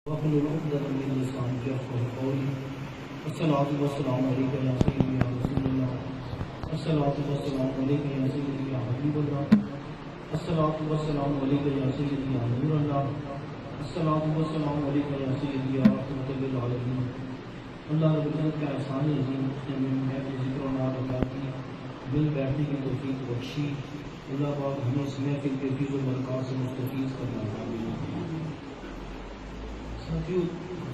واحلل عقدۃ من لسانی یفقهوا قولی الصلاۃ والسلام علیک یا سیدی یا رسول اللہ الصلاۃ والسلام علیک یا سیدی یا حبیب اللہ الصلاۃ والسلام علیک یا سیدی یا نور اللہ الصلاۃ والسلام علیک یا سیدی یا رحمۃ للعالمین۔ اللہ رب العزت کا احسان عظیم اس نے میں ذکر و نعت عطا کی، مل بیٹھنے کی توفیق بخشی۔ اللہ پاک ہمیں اس محفل کے فیض و برکات سے مستفیض کرنا ہے۔ ساتھیو،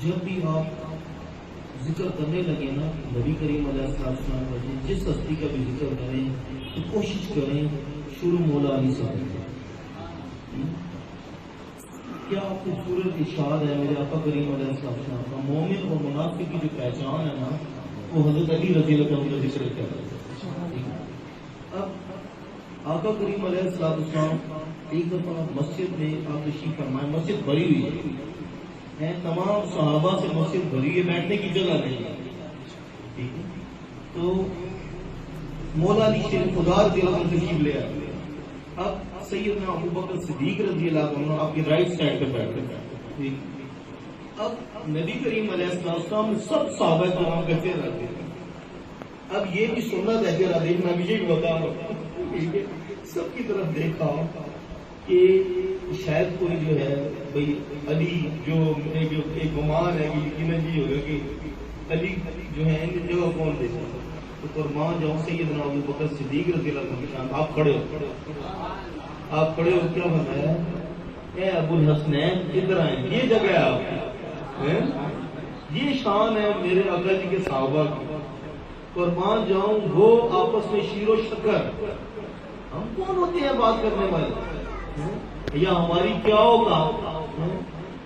جب بھی آپ ذکر کرنے لگے نا نبی کریم علیہ السلام کا، جس ہستی کا بھی ذکر کریں تو کوشش کریں شروع مولا علی سے کریں۔ کیا خوبصورت ارشاد ہے میرے آقا کریم علیہ السلام کا۔ مومن اور منافق کی جو پہچان ہے نا، وہ حضرت علی رضی اللہ عنہ کا ذکر کرتا ہے۔ اب آقا کریم علیہ السلام ایک دفعہ مسجد میں آپ تشریف فرمائے، مسجد بھری ہوئی ہے، تمام صحابہ سے مسجد بھری ہے، بیٹھنے کی جگہ نہیں ہے، ٹھیک ہے؟ تو مولا علی شیر خدا رضی اللہ عنہ تشریف لے آئے۔ اب سیدنا ابوبکر صدیق رضی اللہ عنہ آپ کی رائٹ سائڈ پہ بیٹھے ہیں۔ اب نبی کریم علیہ السلام سب صحابہ کرام کہتے رہتے ہیں۔ اب یہ بھی سنت ہے کہ دیکھنا بھی یہ بتا رہا ہوں، سب کی طرف دیکھا کہ شاید کوئی جو ہے بھئی علی جو ایک گمان ہے کہ یقیناً یہ ہوگا کہ علی جو ہے ان جگہ کون دیتا ہے، تو قربان جاؤں سیدنا ابوبکر صدیق رضی اللہ عنہ آپ کھڑے ہو کیا فرمایا؟ اے ابو الحسنین ادھر آئیں، یہ جگہ ہے آپ کی، یہ شان ہے میرے آقا جی کے صحابہ کی۔ قربان جاؤں وہ آپس میں شیر و شکر، ہم کون ہوتے ہیں بات کرنے والے، یا ہماری کیا ہوگا؟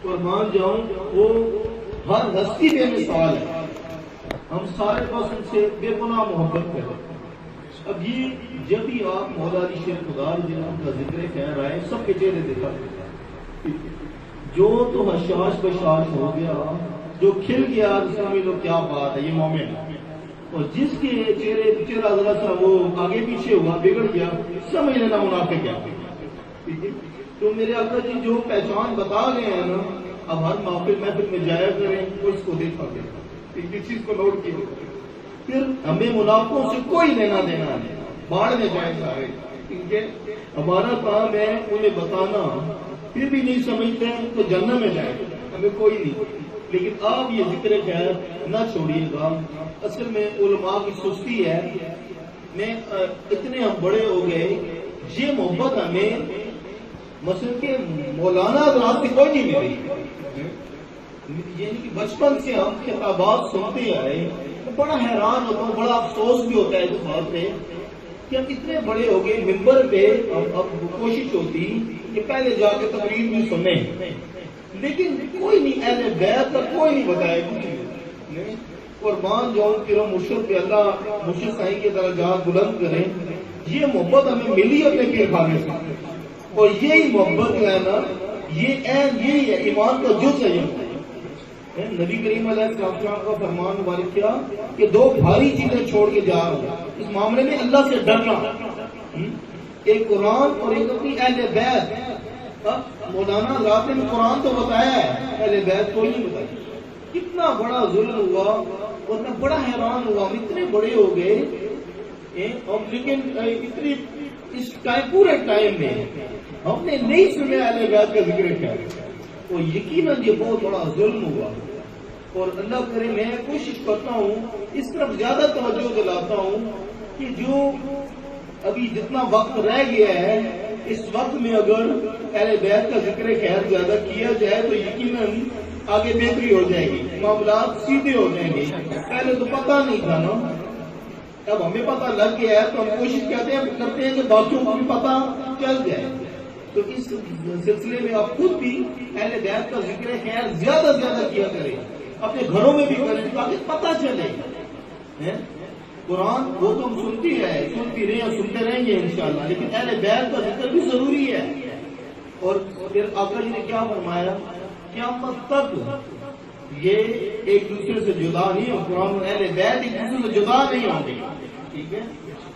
قربان جاؤں وہ ہر ہستی بے مثال ہے، ہم سارے بس ان سے بے پناہ محبت کریں۔ اب یہ جب بھی آپ مولا علی شیر خدا رضی اللہ عنہ کا ذکر کہہ رہا ہے، سب کے چہرے دیکھا جو تو حشاش بشاش ہو گیا، جو کھل گیا، سمجھ لو کیا بات ہے، یہ مومن ہے۔ اور جس کے چہرہ ذرا سا وہ آگے پیچھے ہوا، بگڑ گیا، سمجھ لینا منافق ہے۔ تو میرے آقا جی جو پہچان بتا گئے ہیں نا، اب ہر محفل میں جایا کریں، وہ اس کو دیکھا کریں، اس چیز کو نوٹ کیے۔ پھر ہمیں منافقوں سے کوئی لینا دینا نہیں، باڑ میں جائیں سارے، کیونکہ ہمارا کام ہے انہیں بتانا، پھر بھی نہیں سمجھتے تو جنت میں جائیں، ہمیں کوئی نہیں۔ لیکن آپ یہ ذکر خیر نہ چھوڑیے گا۔ اصل میں علماء کی سستی ہے، میں اتنے ہم بڑے ہو گئے، یہ محبت ہمیں مثلا کہ مولانا حضرات سے کوئی نہیں ملی، یعنی کہ بچپن سے ہم خطابات سنتے آئے، بڑا حیران ہوتا ہوں، بڑا افسوس بھی ہوتا ہے اس بات پہ کہ ہم اتنے بڑے ہو گئے، ممبر پہ اب کوشش ہوتی کہ پہلے جا کے تقریر بھی سنیں، لیکن کوئی نہیں، اہل بیت کا کوئی نہیں بتایا کچھ نہیں۔ قربان جاؤں پھر ہم مرشد پہ اللہ مرشد صاحب کے درجات بلند کریں۔ یہ محبت ہمیں ملی اپنے پیر خانے سے، اور یہی محبت جو ہے نا، یہی ہے ایمان کا جز ہے۔ نبی کریم علیہ السلام کا فرمان مبارک کیا کہ دو بھاری چیزیں چھوڑ کے جا رہا ہوں، اس معاملے میں اللہ سے ڈرنا، ایک قرآن اور ایک اپنی اہل بیت۔ مولانا رات نے قرآن تو بتایا ہے، اہل بیت کوئی نہیں بتایا۔ کتنا بڑا ظلم ہوا، اور میں بڑا حیران ہوا، ہم اتنے بڑے ہو گئے، لیکن اتنی اس پورے ٹائم میں ہم نے نہیں سنا اہل بیت کا ذکر کیا، اور یقیناً یہ بہت بڑا ظلم ہوا۔ اور اللہ کرے میں کوشش کرتا ہوں، اس طرف زیادہ توجہ دلاتا ہوں کہ جو ابھی جتنا وقت رہ گیا ہے، اس وقت میں اگر اہل بیت کا ذکر خیر زیادہ کیا جائے تو یقیناً آگے بہتری ہو جائے گی، معاملات سیدھے ہو جائیں گے۔ پہلے تو پتہ نہیں تھا نا، اب ہمیں پتہ لگ گیا ہے تو ہم کوشش کرتے ہیں کہ باقیوں کو بھی پتہ چل جائے۔ تو اس سلسلے میں آپ خود بھی اہل بیت کا ذکر خیر زیادہ کیا کریں، اپنے گھروں میں بھی کریں تاکہ پتہ چلے۔ قرآن وہ تو ہم سنتے رہیں گے انشاءاللہ، لیکن اہل بیت کا ذکر بھی ضروری ہے۔ اور پھر آقا جی نے کیا فرمایا؟ قیامت تک یہ ایک دوسرے سے جدا نہیں ہو، قرآن اور اہل بیت ایک دوسرے سے جدا نہیں ہوں گے، ٹھیک ہے؟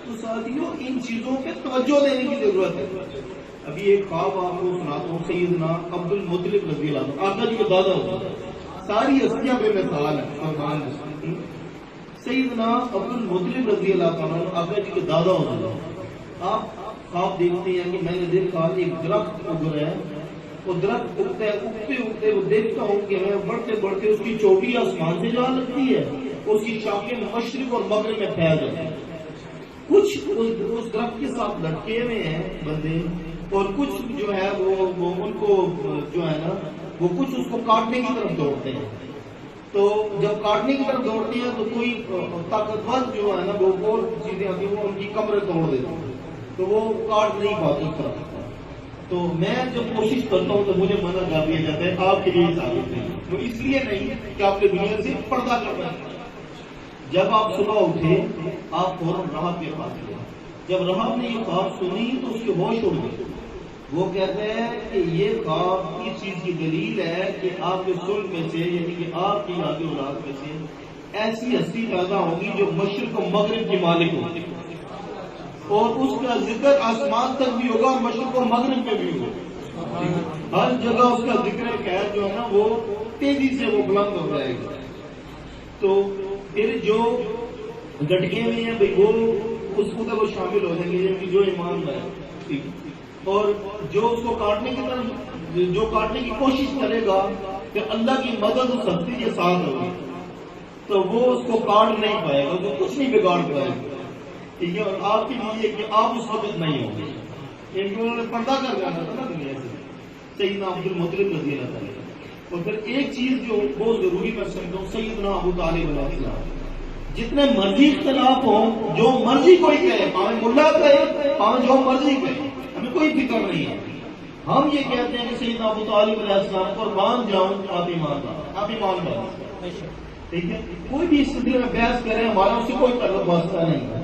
تو ساتھیوں ان چیزوں پہ توجہ دینے کی ضرورت ہے۔ ابھی ایک خواب آپ کو سناتا ہوں، سیدنا عبد المطلب رضی اللہ عنہ، آقا جی کے دادا ہوتے ہیں، ساری ہستیاں بے مثال ہیں قربان جاؤں۔ سیدنا عبد المطلب رضی اللہ عنہ آقا جی کے دادا ہوتے ہیں۔ آپ خواب دیکھتے ہیں کہ میں نے دیکھا ایک درخت اگ رہا ہے، وہ درخت اگتا ہے، اگتے اگتے وہ دیکھتا ہوں کہ میں بڑھتے بڑھتے اس کی چوٹی آسمان سے جا لگتی ہے، اس کی شاخیں مشرق اور مغرب میں پھیل جاتی ہیں۔ کچھ اس درخت کے ساتھ لٹکے ہوئے ہیں بندے، اور کچھ جو ہے وہ ان کو جو ہے نا وہ کچھ اس کو کاٹنے کی طرف دوڑتے ہیں۔ تو جب کاٹنے کی طرف دوڑتے ہیں تو کوئی طاقتور جو ہے نا وہ اور چیزیں آتی ہیں وہ ان کی کمریں توڑ دیتی ہیں، تو وہ کاٹ نہیں پاتے اس طرف۔ تو میں جب کوشش کرتا ہوں تو مجھے منع کر دیا جاتا ہے آپ کے لیے ثابت نہیں، تو اس لیے نہیں کہ آپ نے دنیا سے پردہ کرنا ہے۔ جب آپ صبح اٹھے آپ فوراً راہب کے پاس گئے، جب راہب نے یہ خواب سنی تو اس کے ہوش اڑ گئے۔ وہ کہتے ہیں کہ یہ خواب اس چیز کی دلیل ہے کہ آپ کے سلب میں سے یعنی کہ آپ کی آگے اولاد میں سے ایسی ہستی پیدا ہوگی جو مشرق و مغرب کی مالک ہوگی، اور اس کا ذکر آسمان تک بھی ہوگا، مشرق و مغرب میں بھی ہوگا، ہر جگہ اس کا ذکر خیر جو ہے نا وہ تیزی سے وہ بلند ہو جائے گا۔ تو پھر جو لٹکے ہوئے ہیں بھائی وہ اس کو وہ شامل ہو جائیں گے، یعنی جو ایمان ہے ٹھیک، اور جو اس کو کاٹنے کی طرف جو کاٹنے کی کوشش کرے گا کہ اللہ کی مدد اور سختی کے ساتھ ہوگی تو وہ اس کو کاٹ نہیں پائے گا، وہ کچھ نہیں بگاڑ پائے گا، ٹھیک ہے۔ اور آپ کے لیے کہ آپ اس وقت نہیں ہوں گے، کیونکہ انہوں نے پردہ کر جانا تھا نا دنیا سے، سیدنا عبد المطلب رضی اللہ تعالیٰ۔ اور پھر ایک چیز جو بہت ضروری میں سمجھتا ہوں، سیدنا ابو طالب علیہ السلام، جتنے مرضی اختلاف ہوں، جو مرضی کوئی کہے، پاویں ملا کہے، پاویں جو مرضی کہے، ہمیں کوئی فکر نہیں ہے۔ ہم یہ کہتے ہیں کہ سیدنا ابو طالب علیہ السلام قربان جاؤں آپ ایمان لاؤ، ٹھیک ہے۔ کوئی بھی اس سلسلے میں بحث کرے ہمارا اس سے کوئی تعلق واسطہ نہیں ہے،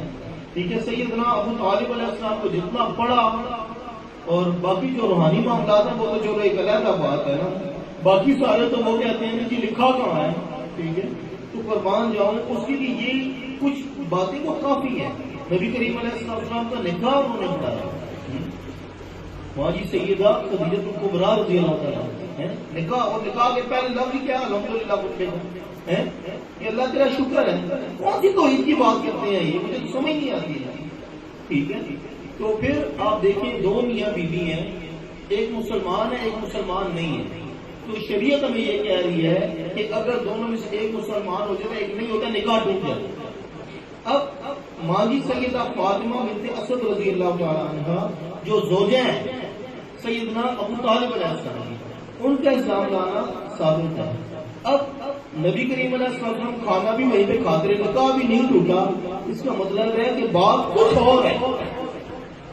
ٹھیک ہے۔ سیدنا ابو طالب علیہ السلام کو جتنا پڑھا، اور باقی جو روحانی معاملات ہیں وہ تو چلو ایک علیحدہ بات ہے نا، باقی سارے تو وہ کہتے ہیں کہ لکھا کہاں ہے، ٹھیک ہے۔ تو قربان جاؤں اس کے لیے یہ کچھ باتیں وہ کافی ہیں۔ نبی کریم علیہ السلام کا نکاح انہوں نے پڑھایا، وہاں جی سیدہ خدیجہ الکبریٰ رضی اللہ تعالیٰ ہے نکاح، اور نکاح کے پہلے لفظ ہی کیا الحمدللہ بولتے ہیں کہ اللہ تیرا شکر ہے، کون سی توحید کی بات کرتے ہیں یہ مجھے سمجھ نہیں آتی ہے، ٹھیک ہے۔ تو پھر آپ دیکھیں دو میاں بیوی ہیں، ایک مسلمان ہے ایک مسلمان نہیں ہے، تو شریعت ہمیں یہ کہہ رہی ہے کہ اگر دونوں میں سے ایک مسلمان ہو جائے ایک نہیں ہوتا نکاح ٹوٹ جائے۔ اب ماضی سیدہ فاطمہ بنت اسد رضی اللہ تعالیٰ عنہ جو زوجہ ہیں سیدنا ابو طالب علیہ السلام، ان کا الزام لانا ثابت ہے۔ اب نبی کریم علیہ السلام کھانا بھی وہیں پہ کھاتے رہے، نکاح بھی نہیں ٹوٹا، اس کا مطلب ہے کہ بات کچھ اور ہے،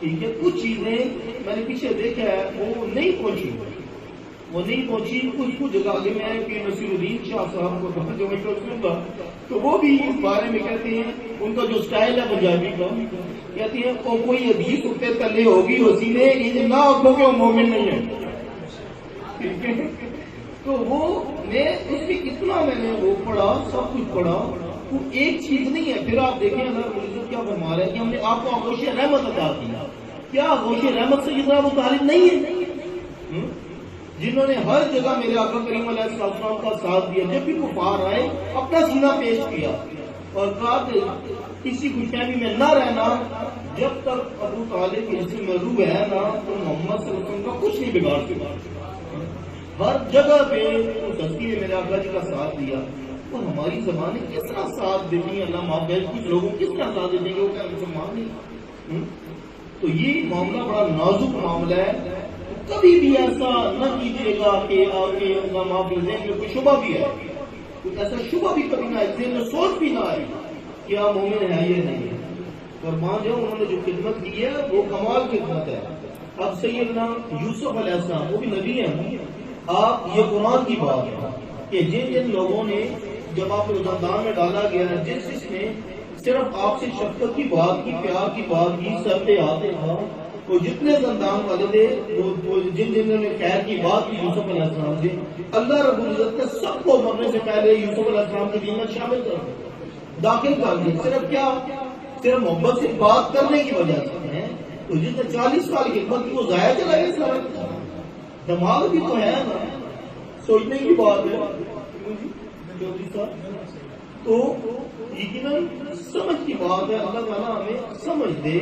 ٹھیک ہے۔ کچھ چیزیں میں نے پیچھے دیکھا ہے وہ نہیں پہنچی کچھ جگہ آگے میں کہ نصیر الدین شاہ صاحب کو جو میں سنوں گا تو وہ بھی اس بارے میں کہتے ہیں، ان کا جو سٹائل ہے پنجابی کا، کہتے ہیں وہ کوئی حدیث اٹھتے تلے ہوگی وسیلے نہ ہو کہ وہ مومن نہیں ہے، ٹھیک ہے۔ تو وہ میں اس میں کتنا میں نے وہ پڑھا، سب کچھ پڑھا، وہ ایک چیز نہیں ہے۔ پھر آپ دیکھیں اللہ عزت کیا فرما رہا ہے کہ ہم نے آپ کو آغوش رحمت عطا کیا، کیا آغوش رحمت سیدنا ابو طالب نہیں ہے جنہوں نے ہر جگہ میرے آقا کریم علیہ السلام کا ساتھ دیا، جب بھی کفار آئے اپنا سینہ پیش کیا اور کہا کہ کسی خوشحالی میں نہ رہنا جب تک ابو طالب کی حصے میں روح ہے نا تو محمد صلی اللہ علیہ وسلم کا کچھ نہیں بگاڑ سکا۔ ہر جگہ پہ اس ہستی نے میرے آقا جی کا ساتھ دیا، اور ہماری زبانیں کس طرح ساتھ دیتی ہیں، اللہ معاف کرے کچھ لوگوں کس طرح ساتھ دیتے ہیں کہ وہ کیا مسلمان نہیں۔ تو یہ معاملہ بڑا نازک معاملہ ہے، کبھی بھی ایسا نہ کیجیے گا کہ آپ کے اللہ معاف کرے ذہن میں کوئی شبہ بھی ہے، کچھ ایسا شبہ بھی کبھی نہ آئے، ذہن میں سوچ بھی نہ آئے کہ آپ مومن ہے یہ نہیں ہے۔ قربان جاؤ انہوں نے جو خدمت کی ہے وہ کمال خدمت ہے۔ اب سیدنا یوسف علیہ السلام وہ بھی نبی ہیں، آپ یہ قرآن کی بات ہے کہ جن لوگوں نے جب آپ کو زندان میں ڈالا گیا ہے، جس نے صرف آپ سے شفقت کی بات کی، پیار کی بات کی، سر پہ آتے تھا، وہ جتنے زندان والے تھے وہ جنہوں نے خیر کی بات کی یوسف علیہ السلام سے، اللہ رب العزت نے سب کو مرنے سے پہلے یوسف علیہ السلام کے دین میں شامل کر دیا، داخل کر دیا، صرف کیا، صرف محبت سے بات کرنے کی وجہ سے تو جس نے 40 سال کی خدمت کی وہ ضائع چلا گیا سارا. دماغ بھی تو ہے نا, سوچنے کی بات ہے. چودھری صاحب تو یقیناً سمجھ کی بات ہے. اللہ تعالیٰ ہمیں سمجھ دے.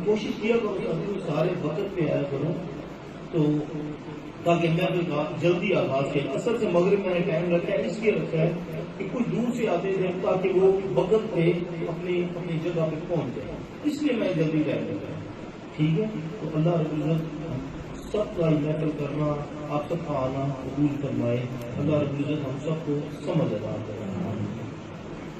کوشش کیا کرو سارے وقت پہ آیا کرو تو تاکہ میں بھی جلدی آغاز کے اصل سے مغرب میں نے ٹائم رکھا ہے, اس لیے رکھا ہے کہ کچھ دور سے آتے تھے تاکہ وہ وقت پہ اپنی جگہ پہ پہنچ جائے, اس لیے میں جلدی ٹائم رکھا ہے. ٹھیک ہے, تو اللہ رب العزت سب کا محفل کرنا, آپ سب کا آنا قبول فرمائے. اللہ رب العزت ہم سب کو سمجھ ادا کرے.